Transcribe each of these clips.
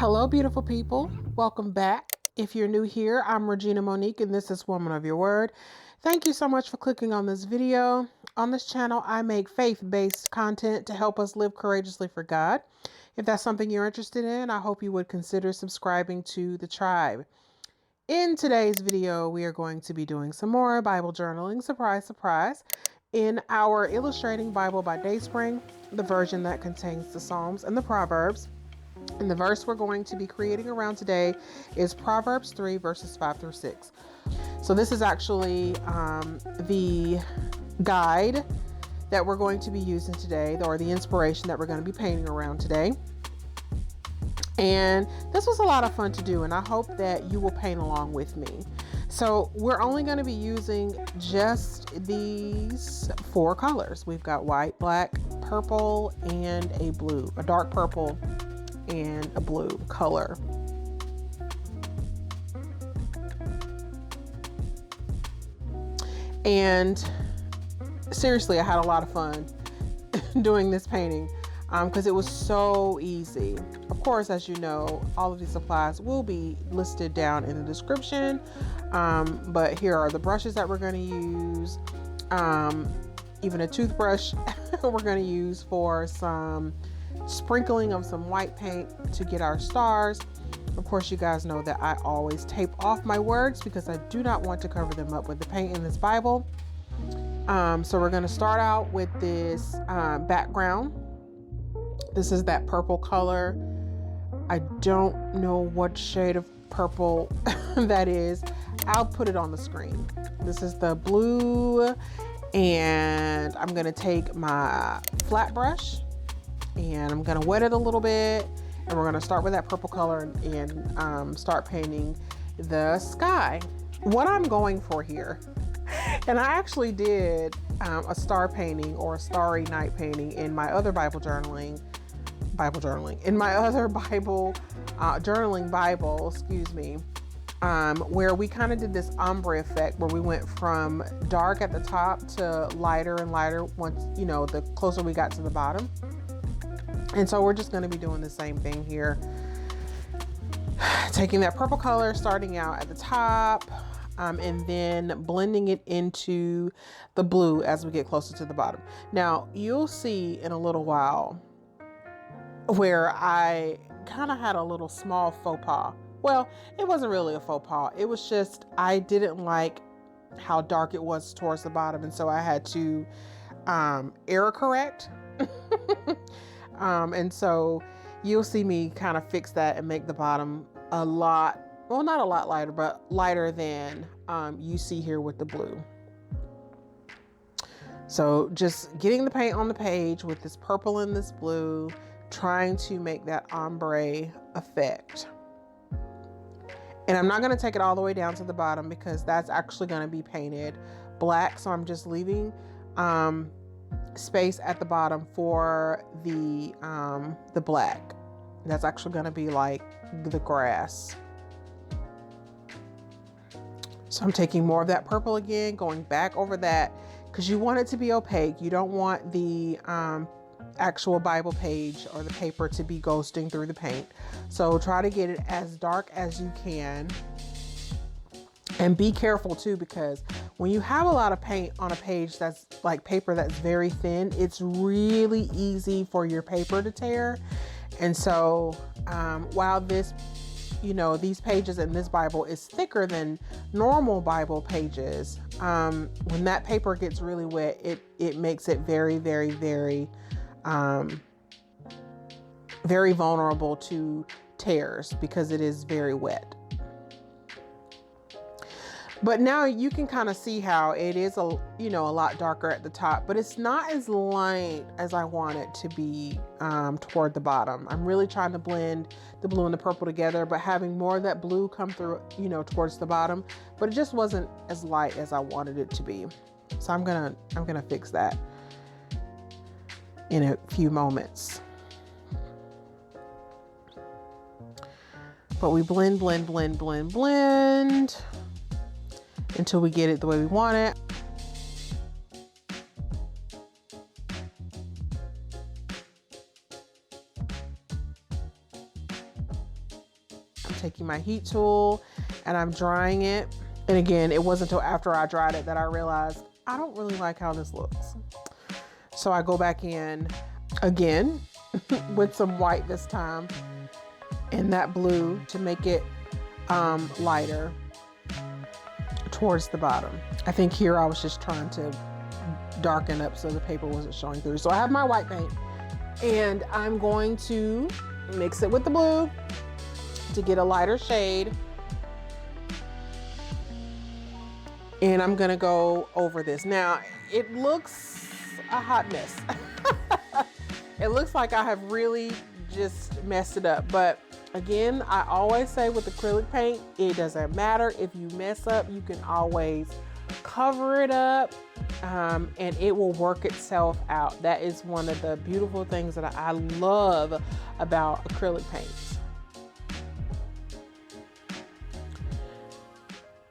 Hello, beautiful people. Welcome back. If you're new here, I'm Regina Monique, and this is Woman of Your Word. Thank you so much for clicking on this video. On this channel, I make faith-based content to help us live courageously for God. If that's something you're interested in, I hope you would consider subscribing to the tribe. In today's video, we are going to be doing some more Bible journaling, surprise, surprise, in our Illustrating Bible by Dayspring, the version that contains the Psalms and the Proverbs. And the verse we're going to be creating around today is Proverbs 3 verses 5 through 6. So this is actually the guide that we're going to be using today, or the inspiration that we're going to be painting around today. And this was a lot of fun to do, and I hope that you will paint along with me. So we're only going to be using just these four colors. We've got white, black, purple, and a blue, a dark purple and a blue color. And seriously, I had a lot of fun doing this painting because it was so easy. Of course, as you know, all of these supplies will be listed down in the description, but here are the brushes that we're going to use, even a toothbrush we're going to use for some sprinkling of some white paint to get our stars. Of course, you guys know that I always tape off my words because I do not want to cover them up with the paint in this Bible. So we're going to start out with this background. This is that purple color. I don't know what shade of purple that is. I'll put it on the screen. This is the blue, and I'm going to take my flat brush and I'm going to wet it a little bit, and we're going to start with that purple color and start painting the sky. What I'm going for here, and I actually did a star painting or a starry night painting in my other Bible journaling, in my other journaling Bible, where we kind of did this ombre effect where we went from dark at the top to lighter and lighter once, you know, the closer we got to the bottom. And so we're just going to be doing the same thing here. Taking that purple color, starting out at the top, and then blending it into the blue as we get closer to the bottom. Now, you'll see in a little while where I kind of had a little small faux pas. Well, it wasn't really a faux pas. It was just I didn't like how dark it was towards the bottom. And so I had to error correct. And so you'll see me kind of fix that and make the bottom a lot, well, not a lot lighter, but lighter than you see here with the blue. So just getting the paint on the page with this purple and this blue, trying to make that ombre effect. And I'm not going to take it all the way down to the bottom because that's actually going to be painted black. So I'm just leaving space at the bottom for the black. That's actually going to be like the grass. So I'm taking more of that purple again, going back over that because you want it to be opaque. You don't want the actual Bible page or the paper to be ghosting through the paint. So try to get it as dark as you can. And be careful too, because when you have a lot of paint on a page that's like paper that's very thin, it's really easy for your paper to tear. And so while this, you know, these pages in this Bible is thicker than normal Bible pages, when that paper gets really wet, it makes it very, very, very, very vulnerable to tears because it is very wet. But now you can kind of see how it is a lot darker at the top, but it's not as light as I want it to be toward the bottom. I'm really trying to blend the blue and the purple together, but having more of that blue come through, towards the bottom, but it just wasn't as light as I wanted it to be. So I'm gonna fix that in a few moments. But we blend until we get it the way we want it. taking my heat tool and I'm drying it. And again, it wasn't until after I dried it that I realized I don't really like how this looks. So I go back in again with some white this time and that blue to make it lighter towards the bottom. I think here I was just trying to darken up so the paper wasn't showing through. So I have my white paint and I'm going to mix it with the blue to get a lighter shade. And I'm gonna go over this. Now, it looks a hot mess. It looks like I have really just messed it up. But again, I always say with acrylic paint, it doesn't matter. If you mess up, you can always cover it up and it will work itself out. That is one of the beautiful things that I love about acrylic paints.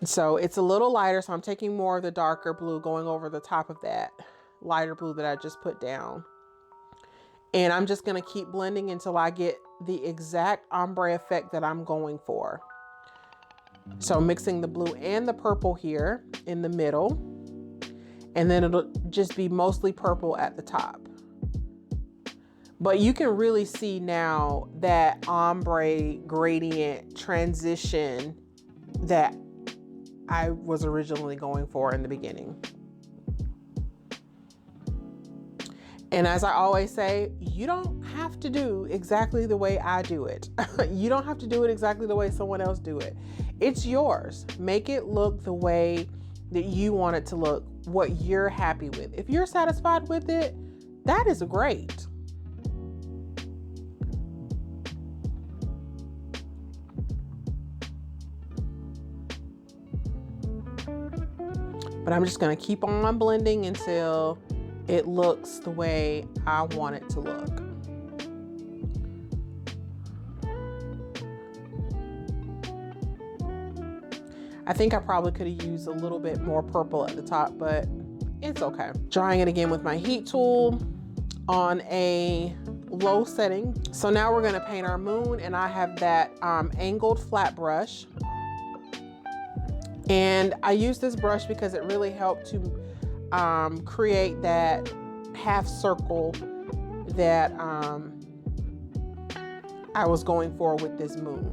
So it's a little lighter, so I'm taking more of the darker blue going over the top of that lighter blue that I just put down. And I'm just gonna keep blending until I get the exact ombre effect that I'm going for. So mixing the blue and the purple here in the middle, and then it'll just be mostly purple at the top. But you can really see now that ombre gradient transition that I was originally going for in the beginning. And as I always say, you don't have to do exactly the way I do it. You don't have to do it exactly the way someone else do it. It's yours. Make it look the way that you want it to look, what you're happy with. If you're satisfied with it, that is great. But I'm just gonna keep on blending until it looks the way I want it to look. I think I probably could have used a little bit more purple at the top, but it's okay. Drying it again with my heat tool on a low setting. So now we're gonna paint our moon, and I have that angled flat brush. And I use this brush because it really helped to create that half circle that I was going for with this moon.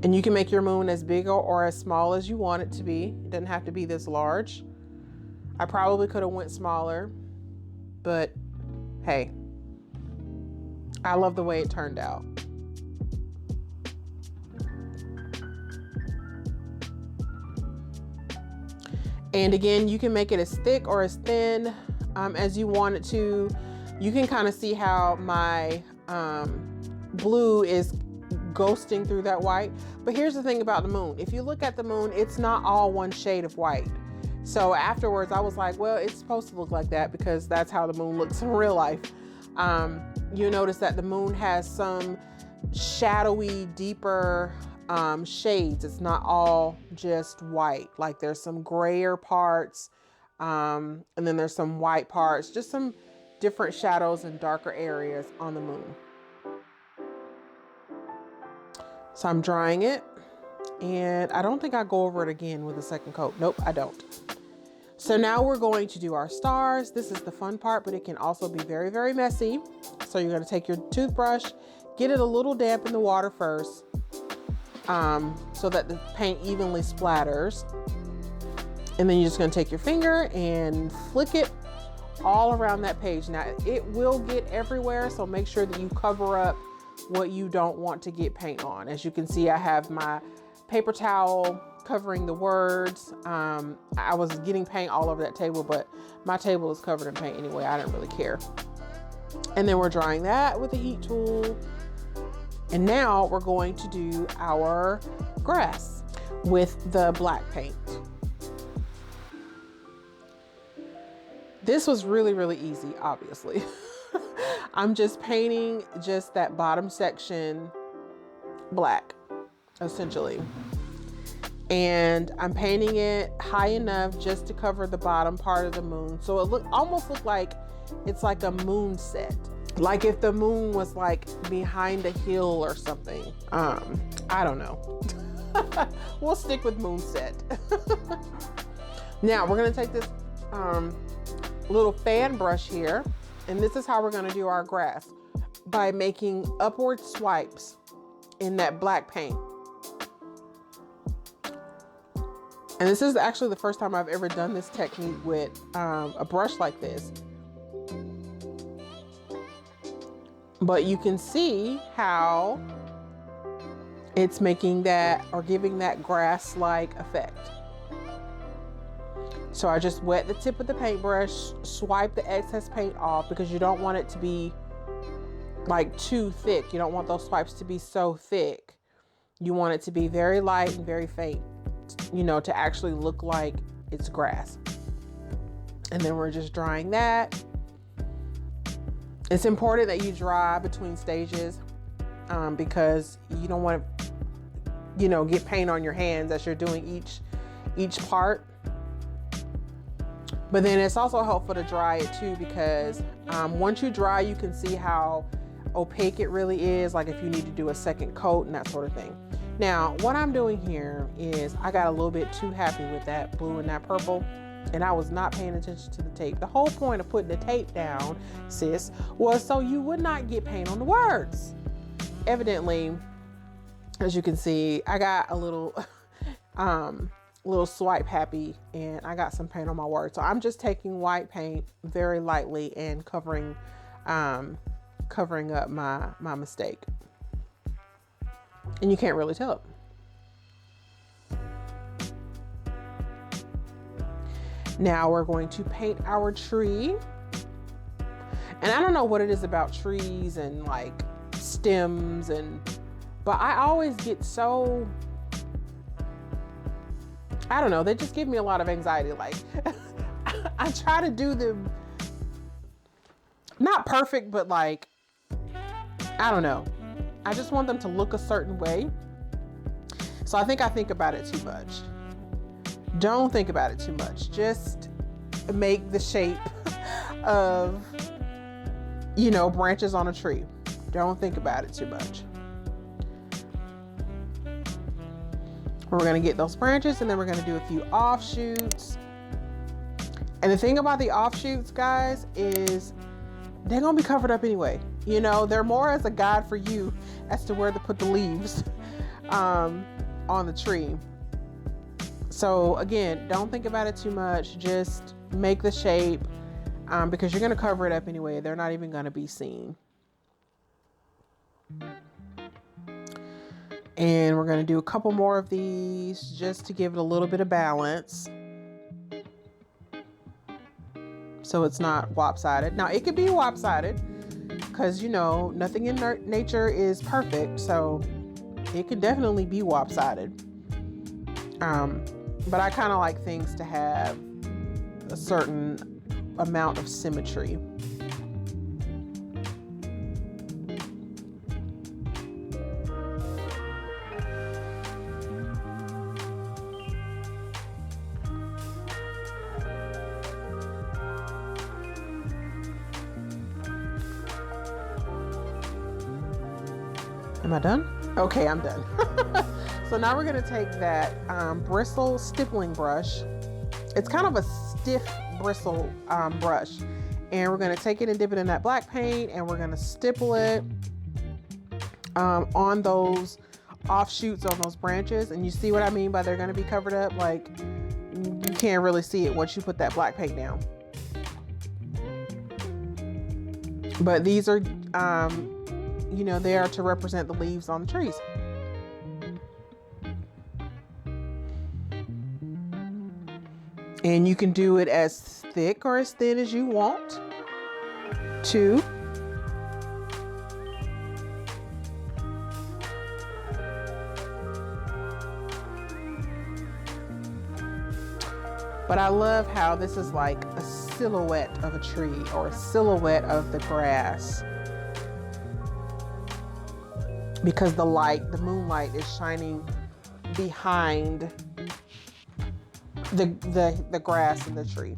And you can make your moon as big or as small as you want it to be. It doesn't have to be this large. I probably could have went smaller, but hey, I love the way it turned out. And again, you can make it as thick or as thin as you want it to. You can kind of see how my blue is ghosting through that white. But here's the thing about the moon. If you look at the moon, it's not all one shade of white. So afterwards, I was like, well, it's supposed to look like that because that's how the moon looks in real life. You notice that the moon has some shadowy, deeper shades. It's not all just white. Like there's some grayer parts, and then there's some white parts, just some different shadows and darker areas on the moon. So I'm drying it, and I don't think I go over it again with a second coat. Nope, I don't. So now we're going to do our stars. This is the fun part, but it can also be very, very messy. So you're going to take your toothbrush, get it a little damp in the water first, so that the paint evenly splatters. And then you're just going to take your finger and flick it all around that page. Now it will get everywhere, so make sure that you cover up what you don't want to get paint on. As you can see, I have my paper towel covering the words. I was getting paint all over that table, but my table is covered in paint anyway. I didn't really care. And then we're drying that with the heat tool. And now we're going to do our grass with the black paint. This was really, really easy, obviously. I'm just painting just that bottom section black, essentially. And I'm painting it high enough just to cover the bottom part of the moon. So it almost looked like It's like a moon set. Like if the moon was like behind a hill or something. I don't know. We'll stick with moon set. Now we're gonna take this little fan brush here, and this is how we're gonna do our grass, by making upward swipes in that black paint. And this is actually the first time I've ever done this technique with a brush like this. But you can see how it's making that, or giving that grass-like effect. So I just wet the tip of the paintbrush, swipe the excess paint off, because you don't want it to be like too thick. You don't want those swipes to be so thick. You want it to be very light and very faint, you know, to actually look like it's grass. And then we're just drying that. It's important that you dry between stages because you don't want to, you know, get paint on your hands as you're doing each part. But then it's also helpful to dry it too, because once you dry, you can see how opaque it really is, like if you need to do a second coat and that sort of thing. Now, what I'm doing here is I got a little bit too happy with that blue and that purple, and I was not paying attention to the tape. The whole point of putting the tape down, sis, was so you would not get paint on the words. Evidently, as you can see, I got a little little swipe happy, and I got some paint on my words. So I'm just taking white paint very lightly and covering up my mistake. And you can't really tell it. Now we're going to paint our tree. And I don't know what it is about trees and like stems, but I always get so, I don't know, they just give me a lot of anxiety. Like I try to do them not perfect, but like, I don't know. I just want them to look a certain way. So I think about it too much. Don't think about it too much. Just make the shape of, you know, branches on a tree. Don't think about it too much. We're going to get those branches, and then we're going to do a few offshoots. And the thing about the offshoots, guys, is they're going to be covered up anyway. You know, they're more as a guide for you as to where to put the leaves on the tree. So again, don't think about it too much. Just make the shape because you're going to cover it up anyway. They're not even going to be seen. And we're going to do a couple more of these just to give it a little bit of balance, so it's not lopsided. Now it could be lopsided because, you know, nothing in nature is perfect, so it could definitely be lopsided. But I kind of like things to have a certain amount of symmetry. Am I done? Okay, I'm done. So now we're going to take that bristle stippling brush. It's kind of a stiff bristle brush. And we're going to take it and dip it in that black paint, and we're going to stipple it on those offshoots on those branches. And you see what I mean by they're going to be covered up? Like, you can't really see it once you put that black paint down. But these are, you know, they are to represent the leaves on the trees. And you can do it as thick or as thin as you want to. But I love how this is like a silhouette of a tree or a silhouette of the grass, because the light, the moonlight, is shining behind the grass and the tree.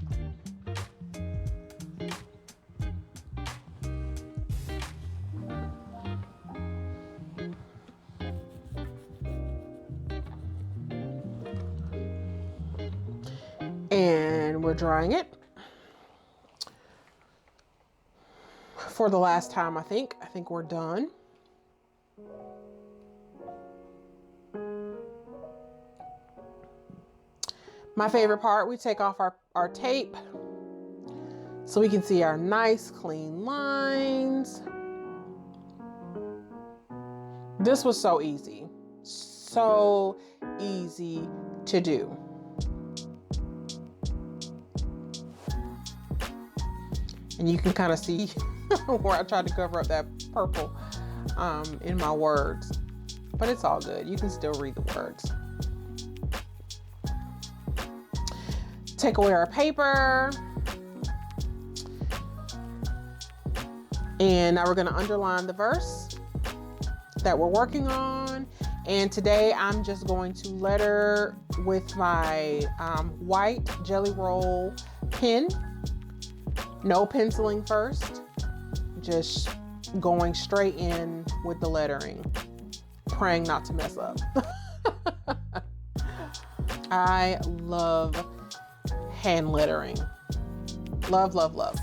And we're drying it for the last time, I think. I think we're done. My favorite part, we take off our tape so we can see our nice clean lines. This was so easy to do. And you can kind of see where I tried to cover up that purple in my words, but it's all good. You can still read the words. Take away our paper. And now we're going to underline the verse that we're working on. And today I'm just going to letter with my white Jelly Roll pen. No penciling first, just going straight in with the lettering, praying not to mess up. I love hand lettering. Love, love, love.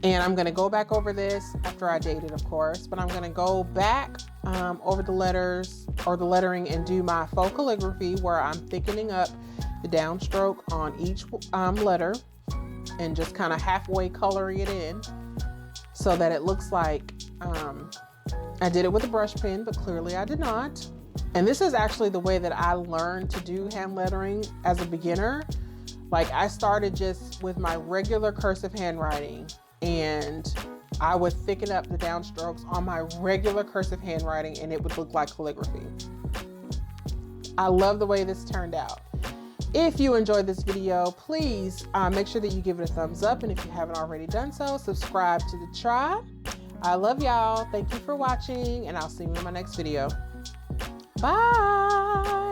And I'm gonna go back over this after I date it, of course, but I'm gonna go back over the letters or the lettering and do my faux calligraphy where I'm thickening up the downstroke on each letter and just kind of halfway coloring it in so that it looks like I did it with a brush pen, but clearly I did not. And this is actually the way that I learned to do hand lettering as a beginner. Like I started just with my regular cursive handwriting and I would thicken up the downstrokes on my regular cursive handwriting and it would look like calligraphy. I love the way this turned out. If you enjoyed this video, please make sure that you give it a thumbs up. And if you haven't already done so, subscribe to the tribe. I love y'all. Thank you for watching and I'll see you in my next video. Bye.